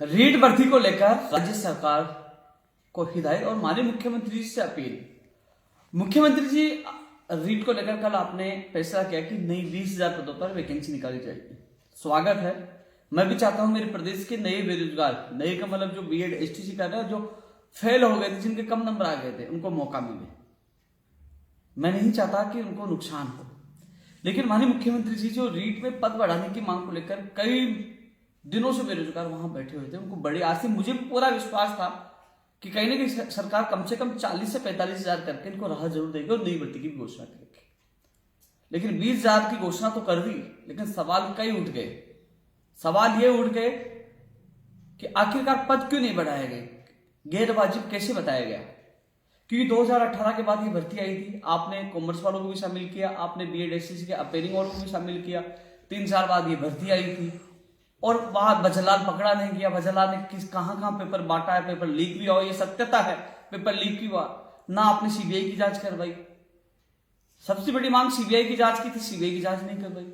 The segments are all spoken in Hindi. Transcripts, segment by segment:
रीट भर्ती को लेकर राज्य सरकार को हिदायत और माननीय मुख्यमंत्री जी से अपील। मुख्यमंत्री जी, रीट को लेकर कल आपने फैसला किया कि नई 20,000 पदों पर वैकेंसी निकाली जाएगी। स्वागत है। मैं भी चाहता हूं मेरे प्रदेश के नए बेरोजगार, नए का मतलब जो बीएड एसटीसी कर रहे हैं, जो फेल हो गए थे, जिनके कम नंबर आ गए थे, उनको मौका मिले। मैं नहीं चाहता कि उनको नुकसान हो, लेकिन माननीय मुख्यमंत्री जी जो रीट में पद बढ़ाने की मांग को लेकर कई दिनों से बेरोजगार वहां बैठे हुए थे, उनको बड़ी आज से मुझे भी पूरा विश्वास था कि कहीं ना कहीं सरकार कम से कम 40 से 45,000 करके इनको राहत जरूर देगी और नई भर्ती की भी घोषणा करेगी। लेकिन 20,000 की घोषणा तो कर दी, लेकिन सवाल कई उठ गए। सवाल ये उठ गए कि आखिरकार पद क्यों नहीं बढ़ाए गए, गैर वाजिब कैसे बताया गया। क्योंकि 2018 के बाद ये भर्ती आई थी, आपने कॉमर्स वालों को भी शामिल किया, आपने बीएड एसटीसी के अपेयरिंग वालों को भी शामिल किया। 3 साल बाद ये भर्ती आई थी और वहां भजनलाल पकड़ा नहीं गया। भजनलाल ने किस कहां पेपर बांटा है, पेपर लीक भी हुआ, ये सत्यता है, पेपर लीक भी हुआ ना। आपने सीबीआई की जांच करवाई, सबसे बड़ी मांग सीबीआई की जांच की थी, सीबीआई की जांच नहीं करवाई।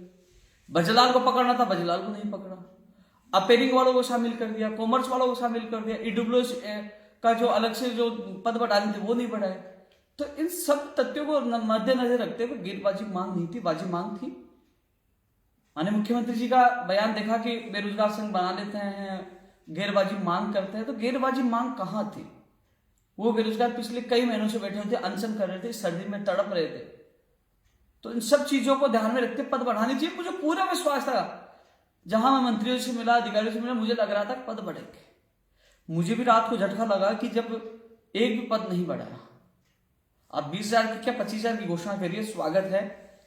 भजनलाल को पकड़ना था, भजनलाल को नहीं पकड़ा। अपेयरिंग वालों को शामिल कर दिया, कॉमर्स वालों को शामिल कर दिया, ईडब्ल्यूएस का जो अलग से जो पद बढ़ाने थे वो नहीं बढ़ाए। तो इन सब तथ्यों को मद्देनजर रखते हुए गैर वाजिब मांग नहीं थी, वाजिब मांग थी। माननीय मुख्यमंत्री जी का बयान देखा कि बेरोजगार संघ बना लेते हैं, गैर वाजिब मांग करते हैं। तो गैर वाजिब मांग कहां थी? वो बेरोजगार पिछले कई महीनों से बैठे हुए थे, अनशन कर रहे थे, सर्दी में तड़प रहे थे। तो इन सब चीजों को ध्यान में रखते पद बढ़ानी चाहिए। मुझे पूरा विश्वास था, जहां मैं मंत्रियों से मिला, अधिकारियों से मिला, मुझे लग रहा था पद बढ़ेंगे। मुझे भी रात को झटका लगा कि जब एक भी पद नहीं बढ़ाया। अब 20,000 की क्या 25,000 की घोषणा करिए, स्वागत है,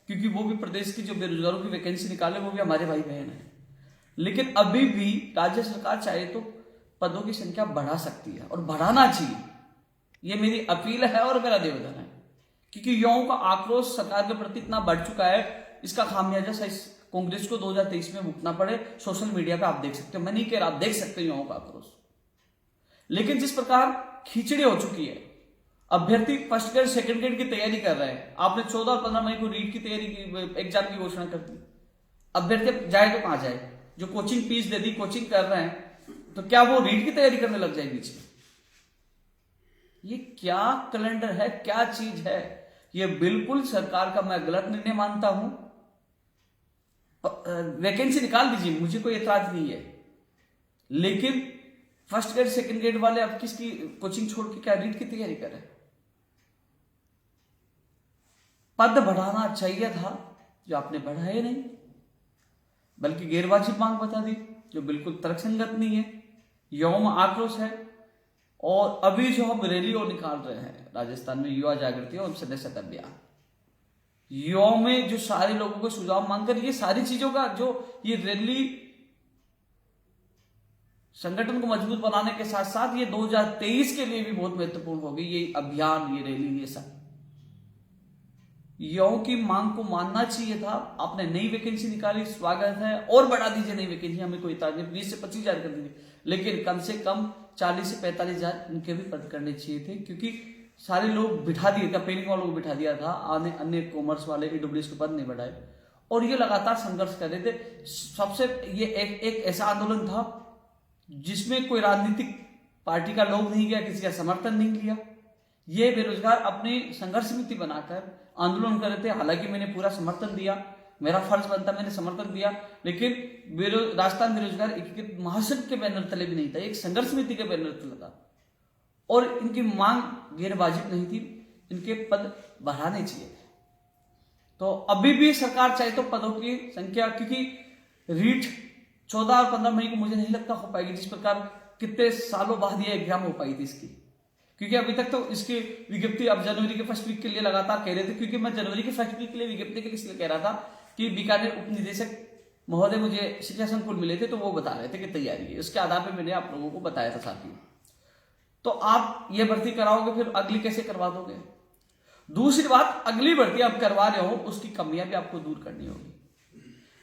क्योंकि वो भी प्रदेश की जो बेरोजगारों की वैकेंसी निकाले वो भी हमारे भाई बहन है। लेकिन अभी भी राज्य सरकार चाहे तो पदों की संख्या बढ़ा सकती है और बढ़ाना चाहिए। ये मेरी अपील है और मेरा निवेदन है, क्योंकि युवाओं का आक्रोश सरकार के प्रति इतना बढ़ चुका है, इसका खामियाजा कांग्रेस को 2023 में भुगतना पड़े। सोशल मीडिया पे आप देख सकते हो, मैं नहीं कह रहा, आप देख सकते हो युवाओं का आक्रोश। लेकिन जिस प्रकार खिचड़ी हो चुकी है, अभ्यर्थी फर्स्ट ग्रेड सेकंड ग्रेड की तैयारी कर रहे हैं। आपने 14 और 15 मई को रीट की तैयारी की, एग्जाम की घोषणा कर दी। अभ्यर्थी जाए तो कहां जाए? जो कोचिंग फीस दे दी, कोचिंग कर रहे हैं, तो क्या वो रीट की तैयारी करने लग जाए बीच में? ये क्या कैलेंडर है, क्या चीज है? ये बिल्कुल सरकार का मैं गलत निर्णय मानता हूं। वैकेंसी निकाल दीजिए, मुझे कोई एतराज नहीं है, लेकिन फर्स्ट ग्रेड सेकंड ग्रेड वाले अब किसकी कोचिंग छोड़ के क्या रीट की तैयारी कर रहे हैं? पद बढ़ाना चाहिए था, जो आपने बढ़ाए नहीं, बल्कि गैरवाजिब मांग बता दी, जो बिल्कुल तर्कसंगत नहीं है। यौम आक्रोश है। और अभी जो हम रैली और निकाल रहे हैं राजस्थान में, युवा जागृति और सदस्यता अभियान, युवाओं में जो सारे लोगों को सुझाव मांगकर ये सारी चीजों का जो ये रैली संगठन को मजबूत बनाने के साथ साथ ये 2023 के लिए भी बहुत महत्वपूर्ण होगी। ये अभियान, ये रैली, ये सब युवाओं की मांग को मानना चाहिए था। आपने नई वैकेंसी निकाली, स्वागत है, और बढ़ा दीजिए नई वैकेंसी, हमें कोई इतराज नहीं। 20 से 25,000 कर दीजिए, लेकिन कम से कम 40 से 45,000 इनके भी पद करने चाहिए थे, क्योंकि सारे लोग बिठा दिए थे, पेलिंग वालों को बिठा दिया था, अन्य कॉमर्स वाले ईडब्ल्यूएस के पद नहीं बढ़ाए, और ये लगातार संघर्ष कर रहे थे। सबसे ये एक ऐसा आंदोलन था जिसमें कोई राजनीतिक पार्टी का लोग नहीं गया, किसी का समर्थन नहीं लिया। ये बेरोजगार अपनी संघर्ष समिति बनाकर आंदोलन कर रहे थे। हालांकि मैंने पूरा समर्थन दिया, मेरा फर्ज बनता, मैंने समर्थन दिया, लेकिन राजस्थान बेरोजगार एकीकृत महासंघ के बैनर तले भी नहीं था, एक संघर्ष समिति के बैनर तले था। और इनकी मांग गैर वाजिब नहीं थी, इनके पद बढ़ाने चाहिए थे। तो अभी भी सरकार चाहे तो पदों की संख्या, क्योंकि रीट 14 और 15 मई को मुझे नहीं लगता हो पाएगी, जिस प्रकार कितने सालों बाद ये एग्जाम हो पाई थी इसकी। क्योंकि अभी तक तो इसकी विज्ञप्ति अब जनवरी के फर्स्ट वीक के लिए लगातार कह रहे थे, क्योंकि मैं जनवरी के फर्स्ट वीक के लिए विज्ञप्ति के लिए इसलिए कह रहा था कि बीकानेर उप निदेशक महोदय मुझे शिक्षा संकुल मिले थे, तो वो बता रहे थे कि तैयारी है। उसके आधार पर मैंने आप लोगों को बताया था साथियों। तो आप ये भर्ती कराओगे, फिर अगली कैसे करवा दोगे? दूसरी बात, अगली भर्ती आप करवा रहे हो, उसकी कमियां भी आपको दूर करनी होगी।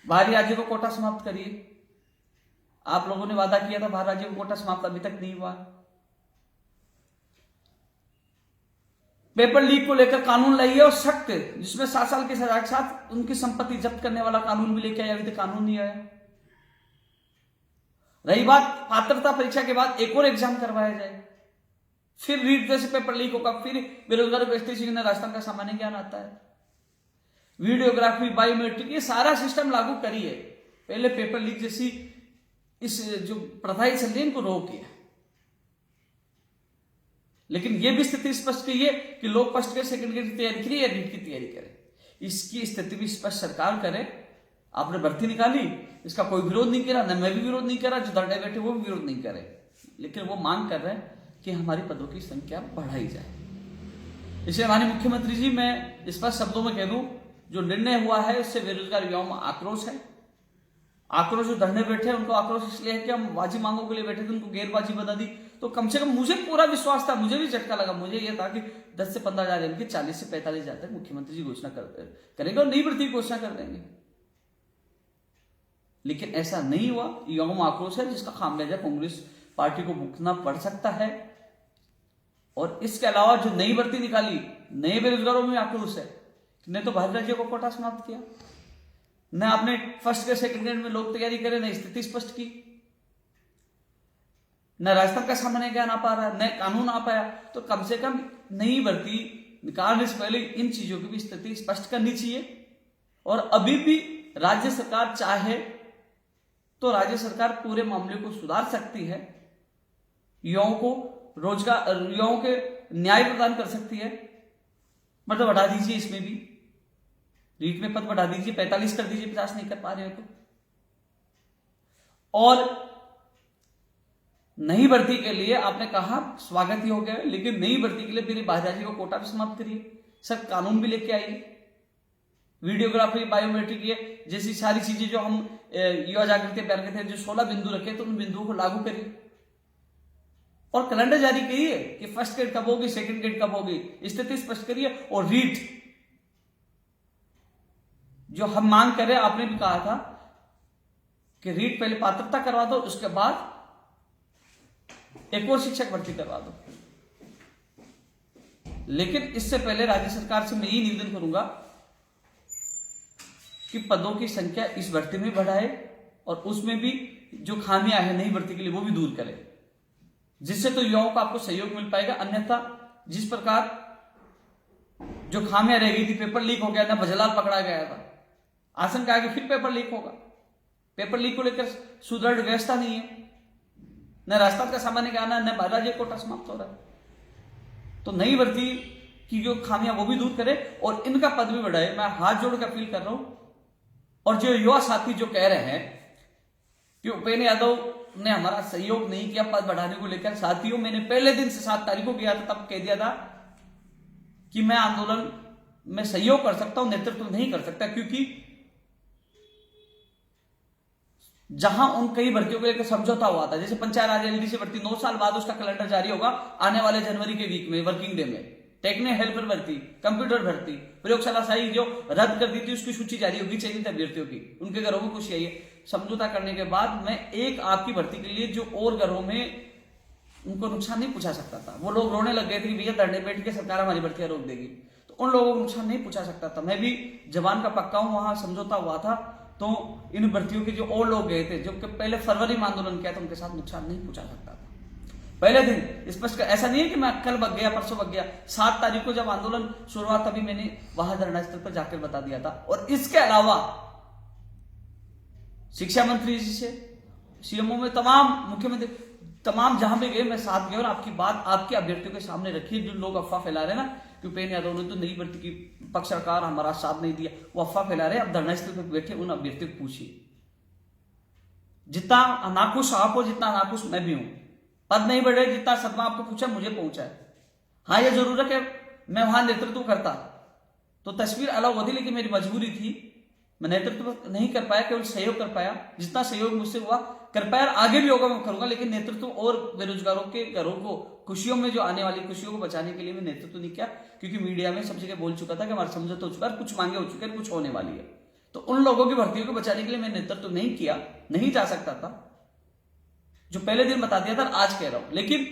बाहरी राज्यों को कोटा समाप्त करिए। आप लोगों ने वादा किया था बाहर राज्यों को कोटा समाप्त, अभी तक नहीं हुआ। पेपर लीक को लेकर कानून लाइए और सख्त, जिसमें 7 साल की सजा के साथ उनकी संपत्ति जब्त करने वाला कानून भी लेके आया, अभी तक कानून नहीं आया। रही बात पात्रता परीक्षा के बाद एक और एग्जाम करवाया जाए, फिर रीट जैसे पेपर लीक होगा, फिर बेरोजगारों को स्थिति सीखने राजस्थान का सामान्य ज्ञान आता है, वीडियोग्राफी, बायोमेट्रिक, ये सारा सिस्टम लागू करिए। पहले पेपर लीक जैसी इस जो प्रथाएं चल रही है इनको रोकिए। लेकिन यह भी स्थिति स्पष्ट की है कि लोग फर्स्ट ग्रेड सेकंड ग्रेड की तैयारी करें या रीट की तैयारी करें, इसकी स्थिति भी स्पष्ट सरकार करे। आपने भर्ती निकाली, इसका कोई विरोध नहीं करा, न मैं भी विरोध नहीं करा, जो धरने बैठे वो भी विरोध नहीं करे, लेकिन वो मांग कर रहे हैं कि हमारी पदों की संख्या बढ़ाई जाए। इसलिए माननीय मुख्यमंत्री जी, मैं स्पष्ट शब्दों में कह दूं, जो निर्णय हुआ है उससे बेरोजगार युवाओं में आक्रोश है। आक्रोश जो धरने बैठे उनको आक्रोश इसलिए है कि हम बाजी मांगों के लिए बैठे थे, उनको गैरबाजी बता दी। तो कम से कम मुझे पूरा विश्वास था, मुझे भी झटका लगा, मुझे यह था कि 10 से 15 हजार के 40 से 45 हजार तक मुख्यमंत्री जी घोषणा करेंगे और नई भर्ती की घोषणा कर देंगे। लेकिन ऐसा नहीं हुआ। युवाओं में आक्रोश है जिसका खामियाजा कांग्रेस पार्टी को भुगतना पड़ सकता है। और इसके अलावा जो नई भर्ती निकाली, नए बेरोजगारों में आक्रोश है। न तो बाहरी राज्यों को कोटा समाप्त किया, न आपने फर्स्ट ग्रेड सेकंड ग्रेड में लोग तैयारी करे, न स्थिति स्पष्ट की, न राजस्थान का सामान्य ज्ञान आ पा रहा, न कानून आ पाया। तो कम से कम नई भर्ती निकालने से पहले इन चीजों की भी स्थिति स्पष्ट करनी चाहिए। और अभी भी राज्य सरकार चाहे तो राज्य सरकार पूरे मामले को सुधार सकती है, युवाओं को रोजगार, युवाओं के न्याय प्रदान कर सकती है। मतलब बढ़ा दीजिए, इसमें भी रीट में पद बढ़ा दीजिए, 45 कर दीजिए, 50 नहीं कर पा रहे हो तो। और नई भर्ती के लिए आपने कहा स्वागत ही हो गया, लेकिन नई भर्ती के लिए मेरी बाहरी राज्य को कोटा भी समाप्त करिए, सब कानून भी लेके आइए, वीडियोग्राफी, बायोमेट्रिक, ये जैसी सारी चीजें जो हम युवा जागृति अभियान के थे, जो 16 बिंदु रखे तो उन बिंदुओं को लागू करिए। और कैलेंडर जारी करिए कि फर्स्ट ग्रेड कब होगी, सेकंड ग्रेड कब होगी, स्थिति स्पष्ट करिए। और रीट जो हम मांग कर रहे हैं, आपने भी कहा था कि रीट पहले पात्रता करवा दो, उसके बाद एक और शिक्षक भर्ती करवा दो। लेकिन इससे पहले राज्य सरकार से मैं ये निवेदन करूंगा कि पदों की संख्या इस भर्ती में बढ़ाए और उसमें भी जो खामियां हैं नई भर्ती के लिए वो भी दूर करे, जिससे तो युवाओं को आपको सहयोग मिल पाएगा। अन्यथा जिस प्रकार जो खामियां रह गई थी, पेपर लीक हो गया था, भजलाल पकड़ा गया था, आशंका है कि फिर पेपर लीक होगा। पेपर लीक को लेकर सुदृढ़ व्यवस्था नहीं है, न राजस्थान का सामान्य ज्ञान है, न बाहरी राज्य कोटा समाप्त हो रहा है। तो नई भर्ती की जो खामियां वो भी दूर करे और इनका पद भी बढ़ाए। मैं हाथ जोड़ कर अपील कर रहा हूं। और जो युवा साथी जो कह रहे हैं कि उपेंद्र यादव ने हमारा सहयोग नहीं किया पद बढ़ाने को लेकर, साथियों मैंने पहले दिन से 7 तारीख को गया था, तब कह दिया था कि मैं आंदोलन में सहयोग कर सकता हूं, नेतृत्व नहीं कर सकता, क्योंकि जहां उन कई भर्तियों को लेकर समझौता हुआ था, जैसे पंचायत राज एलडीसी भर्ती 9 साल बाद उसका कैलेंडर जारी होगा आने वाले जनवरी के वीक में, वर्किंग डे में। टेक्निकल हेल्पर भर्ती, कंप्यूटर भर्ती, प्रयोगशाला सहायक जो रद्द कर दी थी उसकी सूची जारी होगी चयनित अभ्यर्थियों की, उनके घरों में खुशी आई है। समझौता करने के बाद मैं एक आपकी भर्ती के लिए जो और घरों में उनको नुकसान नहीं पूछा सकता था, वो लोग रोने लग गए थे कि भैया धरने बैठ के सरकार हमारी भर्तियां रोक देगी, तो उन लोगों को नुकसान नहीं पूछा सकता था। मैं भी जवान का पक्का हूं, वहां समझौता हुआ था, तो इन भर्तियों के जो और लोग गए थे जो पहले फरवरी में आंदोलन किया था, उनके साथ नुकसान नहीं पूछा सकता था पहले दिन। स्पष्ट ऐसा नहीं है कि मैं कल बग गया, परसों बग गया। 7 तारीख को जब आंदोलन शुरुआत, तभी मैंने वहां धरना स्थल पर जाकर बता दिया था। और इसके अलावा शिक्षा मंत्री जी से, सीएमओ में, तमाम मुख्यमंत्री, तमाम जहां भी गए मैं साथ गया और आपकी बात आपके अभ्यर्थियों के सामने रखी। जो लोग अफवाह फैला रहे हैं ना कि उपेंद्र यादव ने तो नई भर्ती की पक्ष सरकार हमारा साथ नहीं दिया, वो अफवाह फैला रहे हैं। अब धरना स्थल पर बैठे उन अभ्यर्थियों को पूछिए, जितना नाखुश आप हो, जितना नाखुश मैं भी हूं। पद नहीं बढ़े, जितना सदमा आपको पूछा मुझे पहुंचा है। हाँ, यह जरूर है कि मैं वहां नेतृत्व करता तो तस्वीर अलग होती, लेकिन मेरी मजबूरी थी, मैं नेतृत्व नहीं कर पाया, केवल सहयोग कर पाया। जितना सहयोग मुझसे हुआ कर पाया, आगे भी होगा मैं करूंगा, लेकिन नेतृत्व और बेरोजगारों के घरों को खुशियों में, जो आने वाली खुशियों को बचाने के लिए मैं नेतृत्व नहीं किया, क्योंकि मीडिया में सब जगह बोल चुका था कि हमारा समझौता हो चुका है, कुछ मांगे हो चुके हैं, कुछ होने वाली है। तो उन लोगों की भर्तियों को बचाने के लिए मैं नेतृत्व नहीं किया, नहीं जा सकता था, जो पहले दिन बता दिया था, आज कह रहा हूं। लेकिन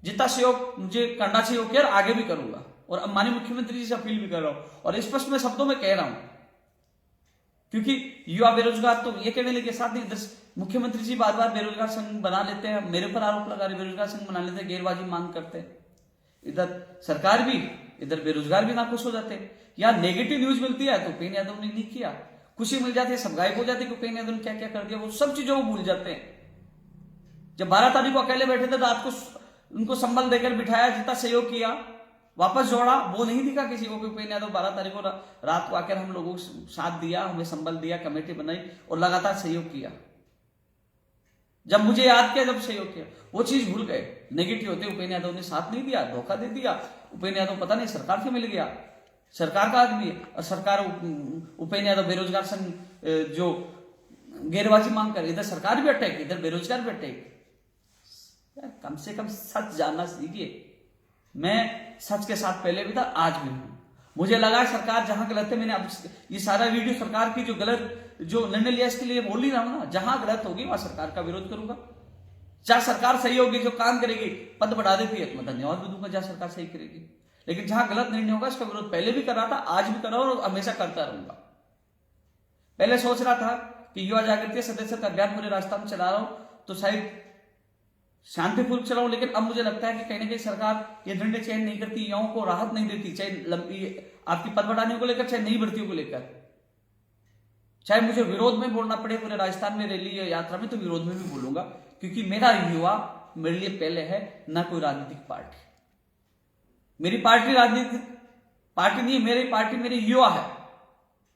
जितना सहयोग मुझे करना चाहिए वो किया, आगे भी करूंगा। और अब माननीय मुख्यमंत्री जी से अपील भी कर रहा हूं और स्पष्ट में शब्दों में कह रहा हूं क्योंकि युवा बेरोजगार तो ये कहने लगे, साथ ही इधर मुख्यमंत्री जी बार बार बेरोजगार संघ बना लेते हैं, मेरे पर आरोप लगा रहे बेरोजगार संघ बना लेते हैं, गैरवाजी मांग करते हैं। इधर सरकार भी, इधर बेरोजगार भी नाखुश हो जाते हैं। या नेगेटिव न्यूज मिलती है तो उपेंद्र यादव ने नहीं किया, खुशी मिल जाती है सब गायब हो जाती है कि उपेंद्र यादव ने क्या क्या कर दिया, वो सब चीजों को भूल जाते हैं। जब 12 तारीख को अकेले बैठे थे, रात को उनको संबल देकर बिठाया, जितना सहयोग किया, वापस जोड़ा, वो नहीं दिखा किसी को। उपेंद्र यादव 12 तारीख को रात को आकर हम लोगों को साथ दिया, हमें संबल दिया, कमेटी बनाई और लगातार सहयोग किया। जब मुझे याद किया, जब सहयोग किया, वो चीज भूल गए। नेगेटिव होते उपेंद्र यादव ने साथ नहीं दिया, धोखा दे दिया। उपेंद्र यादव पता नहीं सरकार से मिल गया, सरकार का आदमी है, और सरकार उपेंद्र यादव बेरोजगार संघ जो गैरवाजी मांग कर, इधर सरकार भी अटैक, इधर बेरोजगार भी अटैक। यार कम से कम सच जानना सीखिए। मैं सच के साथ पहले भी था, आज भी हूं। मुझे लगा सरकार जहां गलत है, मैंने अब ये सारा वीडियो सरकार की जो गलत जो निर्णय लिया इसके लिए बोल ही रहा हूं ना। जहां गलत होगी वहां सरकार का विरोध करूंगा। जहां सरकार सही होगी, जो काम करेगी, पद बढ़ा देती है तो मैं धन्यवाद भी दूंगा, जहां सरकार सही करेगी। लेकिन जहां गलत निर्णय होगा इसका विरोध पहले भी कर रहा था, आज भी कर रहा हूं और हमेशा करता रहूंगा। पहले सोच रहा था कि युवा जागृति सदस्यता अभियान पूरे राजस्थान में चला रहा हूं तो शायद शांतिपूर्वक चलाऊं, लेकिन अब मुझे लगता है कि कहीं ना कहीं सरकार ये निर्णय चयन नहीं करती, युवाओं को राहत नहीं देती, चाहे लंबी आपकी पद बढ़ाने को लेकर, चाहे नई भर्तियों को लेकर। चाहे मुझे विरोध में बोलना पड़े पूरे राजस्थान में रैली या यात्रा में, तो विरोध में भी बोलूंगा, क्योंकि मेरा युवा मेरे लिए पहले है, ना कोई राजनीतिक पार्टी। मेरी पार्टी राजनीतिक पार्टी नहीं है, मेरी पार्टी मेरी युवा है,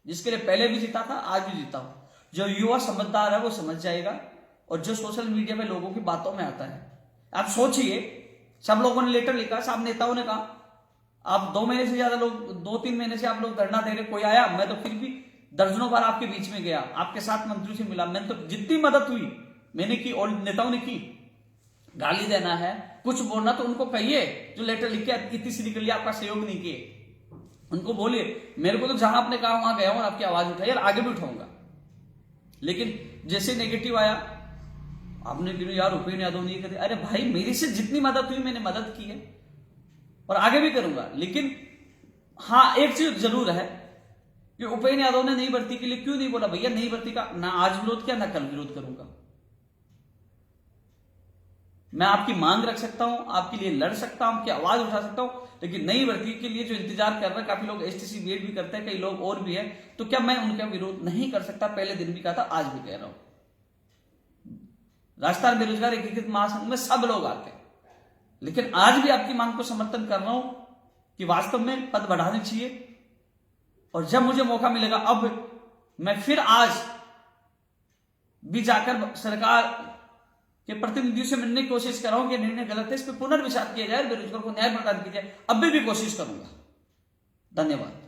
जिसके लिए पहले भी जीता था, आज भी जीता हूं। जो युवा समझदार है वो समझ जाएगा, और जो सोशल मीडिया में लोगों की बातों में आता है, आप सोचिए, सब लोगों ने लेटर लिखा, सब नेताओं ने कहा, आप 2 महीने से ज्यादा लोग, 2-3 महीने से आप लोग धरना दे रहे, कोई आया? मैं तो फिर भी दर्जनों बार आपके बीच में गया, आपके साथ मंत्री से मिला, मैंने तो जितनी मदद हुई मैंने की, और नेताओं ने की। गाली देना है, कुछ बोलना तो उनको कहिए, जो लेटर लिख के इतनी सी निकली, आपका सहयोग नहीं किए, उनको बोलिए। मेरे को तो जहां आपने कहा वहां गया हूं और आपकी आवाज उठाई, और आगे भी उठाऊंगा। लेकिन जैसे नेगेटिव आया, आपने यार उपेंद्र यादव नहीं करे, अरे भाई मेरी से जितनी मदद हुई मैंने मदद की है और आगे भी करूंगा। लेकिन हाँ, एक चीज जरूर है कि उपेंद्र यादव ने नई भर्ती के लिए क्यों नहीं बोला? भैया नई भर्ती का ना आज विरोध किया, ना कल विरोध करूंगा। मैं आपकी मांग रख सकता हूं, आपके लिए लड़ सकता हूं, आपकी आवाज उठा सकता हूं, लेकिन नई भर्ती के लिए जो इंतजार कर रहे हैं, काफी लोग एसटीसी बीएड भी करते हैं, कई लोग और भी है, तो क्या मैं उनका विरोध नहीं कर सकता? पहले दिन भी कहा था, आज भी कह रहा हूं। राजस्थान बेरोजगार एकीकृत महासंघ में सब लोग आते हैं, लेकिन आज भी आपकी मांग को समर्थन कर रहा हूं कि वास्तव में पद बढ़ाने चाहिए। और जब मुझे मौका मिलेगा, अब मैं फिर आज भी जाकर सरकार के प्रतिनिधियों से मिलने की कोशिश कर रहा हूं कि निर्णय गलत है, इस पर पुनर्विचार किया जाए, बेरोजगार को न्याय प्रदान किया जाए। अब भी कोशिश करूंगा। धन्यवाद।